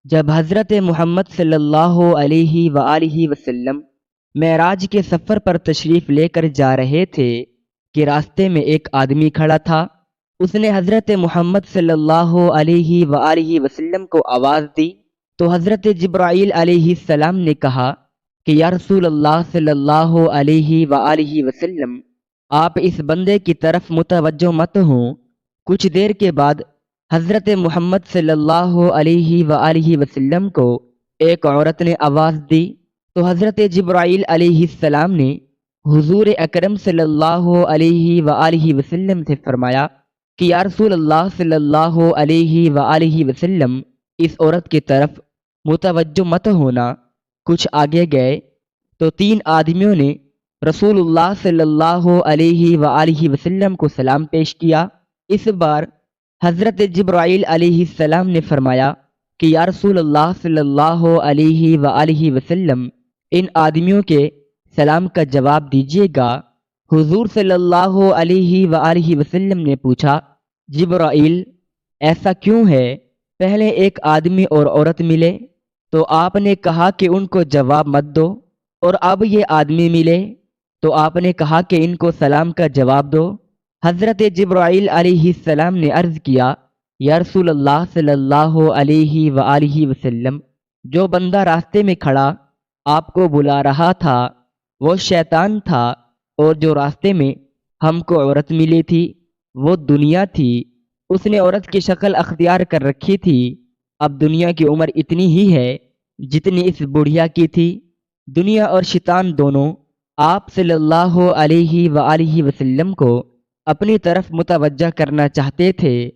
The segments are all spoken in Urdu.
جب حضرت محمد صلی اللہ علیہ وآلہ وسلم معراج کے سفر پر تشریف لے کر جا رہے تھے کہ راستے میں ایک آدمی کھڑا تھا۔ اس نے حضرت محمد صلی اللہ علیہ وآلہ وسلم کو آواز دی تو حضرت جبرائیل علیہ السلام نے کہا کہ یا رسول اللہ صلی اللہ علیہ وآلہ وسلم، آپ اس بندے کی طرف متوجہ مت ہوں۔ کچھ دیر کے بعد حضرت محمد صلی اللہ علیہ وآلہ وسلم کو ایک عورت نے آواز دی تو حضرت جبرائیل علیہ السلام نے حضور اکرم صلی اللہ علیہ وآلہ وسلم سے فرمایا کہ یا رسول اللہ صلی اللہ علیہ وآلہ وسلم، اس عورت کی طرف متوجہ مت ہونا۔ کچھ آگے گئے تو 3 آدمیوں نے رسول اللہ صلی اللہ علیہ وآلہ وسلم کو سلام پیش کیا۔ اس بار حضرت جبرائیل علیہ السلام نے فرمایا کہ یا رسول اللہ صلی اللہ علیہ وآلہ وسلم، ان آدمیوں کے سلام کا جواب دیجیے گا۔ حضور صلی اللہ علیہ وآلہ وسلم نے پوچھا، جبرائیل ایسا کیوں ہے؟ پہلے ایک آدمی اور عورت ملے تو آپ نے کہا کہ ان کو جواب مت دو، اور اب یہ آدمی ملے تو آپ نے کہا کہ ان کو سلام کا جواب دو۔ حضرت جبرائیل علیہ السلام نے عرض کیا، یا رسول اللہ صلی اللہ علیہ وآلہ وسلم، جو بندہ راستے میں کھڑا آپ کو بلا رہا تھا وہ شیطان تھا، اور جو راستے میں ہم کو عورت ملی تھی وہ دنیا تھی۔ اس نے عورت کی شکل اختیار کر رکھی تھی۔ اب دنیا کی عمر اتنی ہی ہے جتنی اس بڑھیا کی تھی۔ دنیا اور شیطان دونوں آپ صلی اللہ علیہ وآلہ وسلم کو اپنی طرف متوجہ کرنا چاہتے تھے۔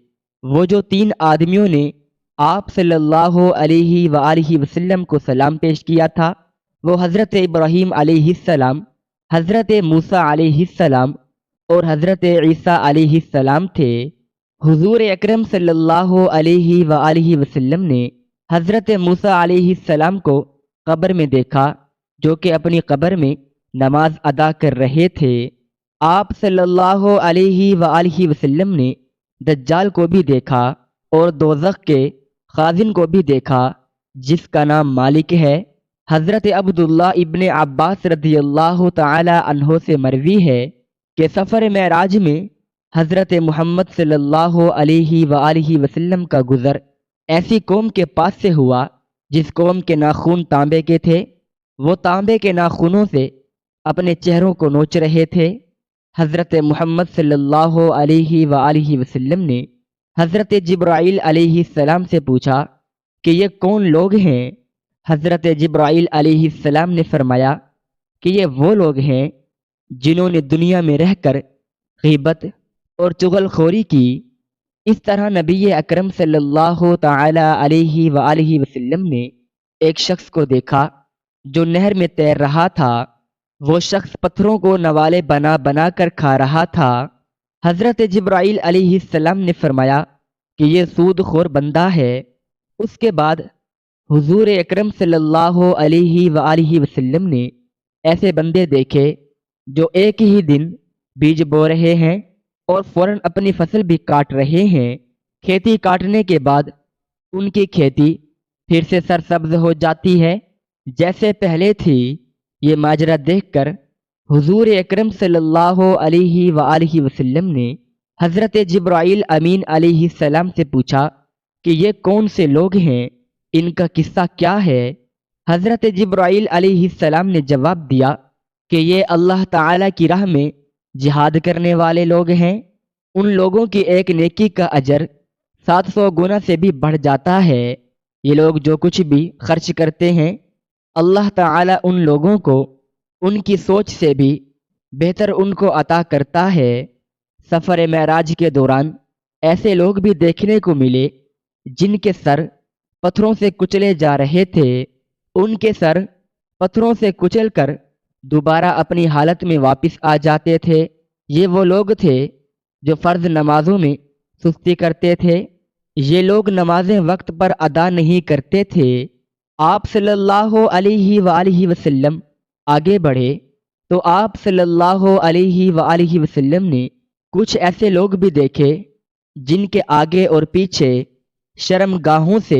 وہ جو 3 آدمیوں نے آپ صلی اللہ علیہ وآلہ وسلم کو سلام پیش کیا تھا وہ حضرت ابراہیم علیہ السلام، حضرت موسیٰ علیہ السلام اور حضرت عیسیٰ علیہ السلام تھے۔ حضور اکرم صلی اللہ علیہ وآلہ وسلم نے حضرت موسیٰ علیہ السلام کو قبر میں دیکھا جو کہ اپنی قبر میں نماز ادا کر رہے تھے۔ آپ صلی اللہ علیہ وآلہ وسلم نے دجال کو بھی دیکھا اور دوزخ کے خازن کو بھی دیکھا جس کا نام مالک ہے۔ حضرت عبداللہ ابن عباس رضی اللہ تعالی عنہ سے مروی ہے کہ سفر معراج میں حضرت محمد صلی اللہ علیہ وآلہ وسلم کا گزر ایسی قوم کے پاس سے ہوا جس قوم کے ناخن تانبے کے تھے۔ وہ تانبے کے ناخنوں سے اپنے چہروں کو نوچ رہے تھے۔ حضرت محمد صلی اللہ علیہ وآلہ وسلم نے حضرت جبرائیل علیہ السلام سے پوچھا کہ یہ کون لوگ ہیں؟ حضرت جبرائیل علیہ السلام نے فرمایا کہ یہ وہ لوگ ہیں جنہوں نے دنیا میں رہ کر غیبت اور چغل خوری کی۔ اس طرح نبی اکرم صلی اللہ تعالی علیہ وآلہ وسلم نے ایک شخص کو دیکھا جو نہر میں تیر رہا تھا۔ وہ شخص پتھروں کو نوالے بنا بنا کر کھا رہا تھا۔ حضرت جبرائیل علیہ السلام نے فرمایا کہ یہ سود خور بندہ ہے۔ اس کے بعد حضور اکرم صلی اللہ علیہ وآلہ وسلم نے ایسے بندے دیکھے جو ایک ہی دن بیج بو رہے ہیں اور فوراً اپنی فصل بھی کاٹ رہے ہیں۔ کھیتی کاٹنے کے بعد ان کی کھیتی پھر سے سرسبز ہو جاتی ہے جیسے پہلے تھی۔ یہ ماجرا دیکھ کر حضور اکرم صلی اللہ علیہ وآلہ وسلم نے حضرت جبرائیل امین علیہ السلام سے پوچھا کہ یہ کون سے لوگ ہیں، ان کا قصہ کیا ہے؟ حضرت جبرائیل علیہ السلام نے جواب دیا کہ یہ اللہ تعالی کی راہ میں جہاد کرنے والے لوگ ہیں۔ ان لوگوں کی ایک نیکی کا اجر 700 گنا سے بھی بڑھ جاتا ہے۔ یہ لوگ جو کچھ بھی خرچ کرتے ہیں اللہ تعالی ان لوگوں کو ان کی سوچ سے بھی بہتر ان کو عطا کرتا ہے۔ سفر معراج کے دوران ایسے لوگ بھی دیکھنے کو ملے جن کے سر پتھروں سے کچلے جا رہے تھے۔ ان کے سر پتھروں سے کچل کر دوبارہ اپنی حالت میں واپس آ جاتے تھے۔ یہ وہ لوگ تھے جو فرض نمازوں میں سستی کرتے تھے۔ یہ لوگ نمازیں وقت پر ادا نہیں کرتے تھے۔ آپ صلی اللہ علیہ وآلہ وسلم آگے بڑھے تو آپ صلی اللہ علیہ وآلہ وسلم نے کچھ ایسے لوگ بھی دیکھے جن کے آگے اور پیچھے شرم گاہوں سے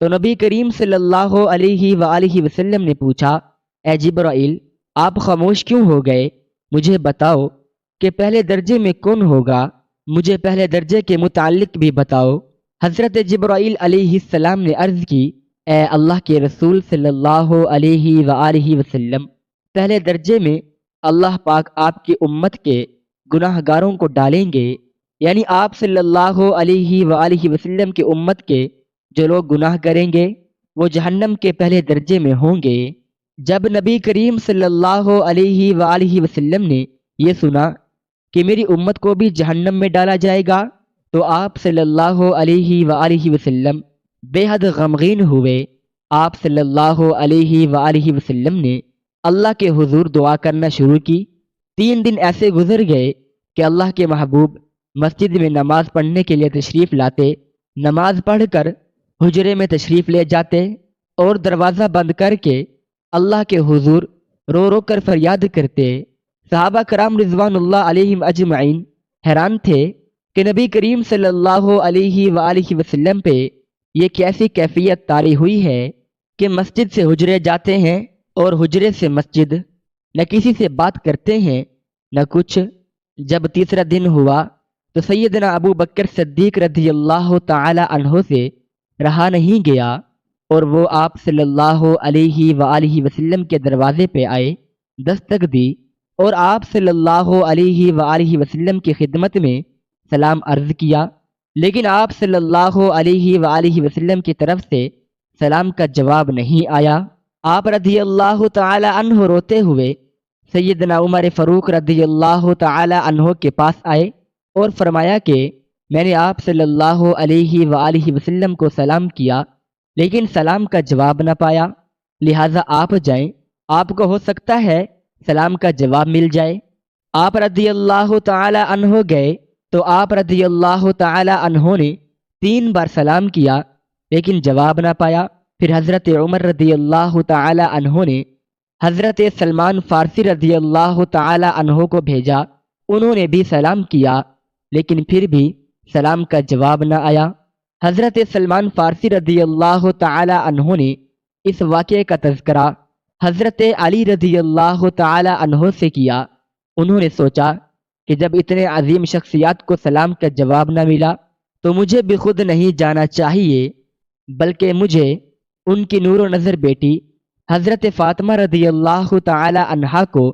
تو نبی کریم صلی اللہ علیہ وآلہ وسلم نے پوچھا، اے جبرائیل، آپ خاموش کیوں ہو گئے؟ مجھے بتاؤ کہ پہلے درجے میں کون ہوگا، مجھے پہلے درجے کے متعلق بھی بتاؤ۔ حضرت جبرائیل علیہ السلام نے عرض کی، اے اللہ کے رسول صلی اللہ علیہ وآلہ وسلم، پہلے درجے میں اللہ پاک آپ کی امت کے گناہ گاروں کو ڈالیں گے، یعنی آپ صلی اللہ علیہ وآلہ وسلم کی امت کے جو لوگ گناہ کریں گے وہ جہنم کے پہلے درجے میں ہوں گے۔ جب نبی کریم صلی اللہ علیہ وآلہ وسلم نے یہ سنا کہ میری امت کو بھی جہنم میں ڈالا جائے گا تو آپ صلی اللہ علیہ وآلہ وسلم بے حد غمگین ہوئے۔ آپ صلی اللہ علیہ وآلہ وسلم نے اللہ کے حضور دعا کرنا شروع کی۔ 3 دن ایسے گزر گئے کہ اللہ کے محبوب مسجد میں نماز پڑھنے کے لیے تشریف لاتے، نماز پڑھ کر حجرے میں تشریف لے جاتے اور دروازہ بند کر کے اللہ کے حضور رو رو کر فریاد کرتے۔ صحابہ کرام رضوان اللہ علیہم اجمعین حیران تھے کہ نبی کریم صلی اللہ علیہ وآلہ وسلم پہ یہ کیسی کیفیت طاری ہوئی ہے کہ مسجد سے حجرے جاتے ہیں اور حجرے سے مسجد، نہ کسی سے بات کرتے ہیں نہ کچھ۔ جب تیسرا دن ہوا تو سیدنا ابو بکر صدیق رضی اللہ تعالی عنہ سے رہا نہیں گیا اور وہ آپ صلی اللہ علیہ وآلہ وسلم کے دروازے پہ آئے، دستک دی اور آپ صلی اللہ علیہ وآلہ وسلم کی خدمت میں سلام عرض کیا، لیکن آپ صلی اللہ علیہ وآلہ وسلم کی طرف سے سلام کا جواب نہیں آیا۔ آپ رضی اللہ تعالی عنہ روتے ہوئے سیدنا عمر فاروق رضی اللہ تعالی عنہ کے پاس آئے اور فرمایا کہ میں نے آپ صلی اللہ علیہ وآلہ وسلم کو سلام کیا لیکن سلام کا جواب نہ پایا، لہٰذا آپ جائیں، آپ کو ہو سکتا ہے سلام کا جواب مل جائے۔ آپ رضی اللہ تعالی عنہ گئے تو آپ رضی اللہ تعالی عنہ نے 3 بار سلام کیا لیکن جواب نہ پایا۔ پھر حضرت عمر رضی اللہ تعالی عنہ نے حضرت سلمان فارسی رضی اللہ تعالی عنہ کو بھیجا، انہوں نے بھی سلام کیا لیکن پھر بھی سلام کا جواب نہ آیا۔ حضرت سلمان فارسی رضی اللہ تعالی عنہ نے اس واقعے کا تذکرہ حضرت علی رضی اللہ تعالی عنہ سے کیا۔ انہوں نے سوچا کہ جب اتنے عظیم شخصیات کو سلام کا جواب نہ ملا تو مجھے بھی خود نہیں جانا چاہیے بلکہ مجھے ان کی نور و نظر بیٹی حضرت فاطمہ رضی اللہ تعالی عنہا کو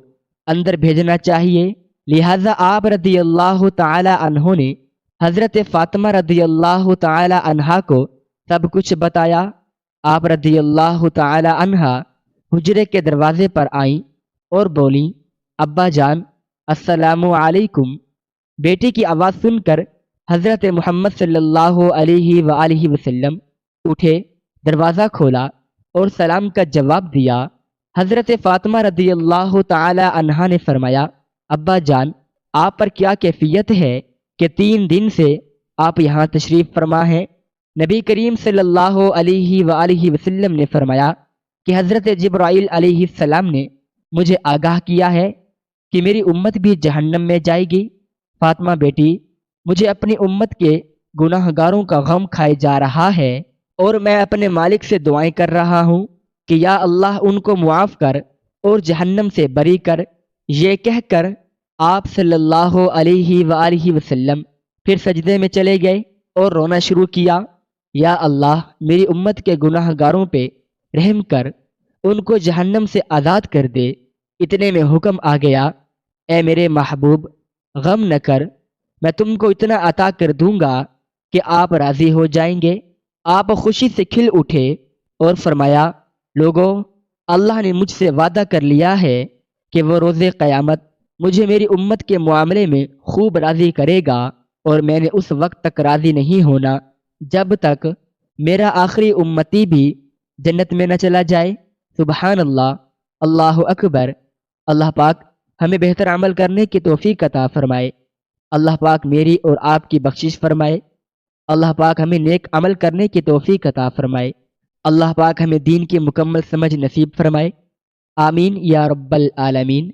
اندر بھیجنا چاہیے، لہٰذا آپ رضی اللہ تعالی عنہ نے حضرت فاطمہ رضی اللہ تعالی عنہا کو سب کچھ بتایا۔ آپ رضی اللہ تعالی عنہا حجرے کے دروازے پر آئیں اور بولیں، ابا جان السلام علیکم۔ بیٹی کی آواز سن کر حضرت محمد صلی اللہ علیہ وآلہ وسلم اٹھے، دروازہ کھولا اور سلام کا جواب دیا۔ حضرت فاطمہ رضی اللہ تعالی عنہا نے فرمایا، ابا جان آپ پر کیا کیفیت ہے کہ 3 دن سے آپ یہاں تشریف فرما ہیں؟ نبی کریم صلی اللہ علیہ وآلہ وسلم نے فرمایا کہ حضرت جبرائیل علیہ السلام نے مجھے آگاہ کیا ہے کہ میری امت بھی جہنم میں جائے گی۔ فاطمہ بیٹی، مجھے اپنی امت کے گناہ گاروں کا غم کھائے جا رہا ہے اور میں اپنے مالک سے دعائیں کر رہا ہوں کہ یا اللہ ان کو معاف کر اور جہنم سے بری کر۔ یہ کہہ کر آپ صلی اللہ علیہ وآلہ وسلم پھر سجدے میں چلے گئے اور رونا شروع کیا، یا اللہ میری امت کے گناہ گاروں پہ رحم کر، ان کو جہنم سے آزاد کر دے۔ اتنے میں حکم آ گیا، اے میرے محبوب غم نہ کر، میں تم کو اتنا عطا کر دوں گا کہ آپ راضی ہو جائیں گے۔ آپ خوشی سے کھل اٹھے اور فرمایا، لوگو اللہ نے مجھ سے وعدہ کر لیا ہے کہ وہ روز قیامت مجھے میری امت کے معاملے میں خوب راضی کرے گا اور میں نے اس وقت تک راضی نہیں ہونا جب تک میرا آخری امتی بھی جنت میں نہ چلا جائے۔ سبحان اللہ، اللہ اکبر۔ اللہ پاک ہمیں بہتر عمل کرنے کی توفیق عطا فرمائے۔ اللہ پاک میری اور آپ کی بخشش فرمائے۔ اللہ پاک ہمیں نیک عمل کرنے کی توفیق عطا فرمائے۔ اللہ پاک ہمیں دین کی مکمل سمجھ نصیب فرمائے۔ آمین یا رب العالمین۔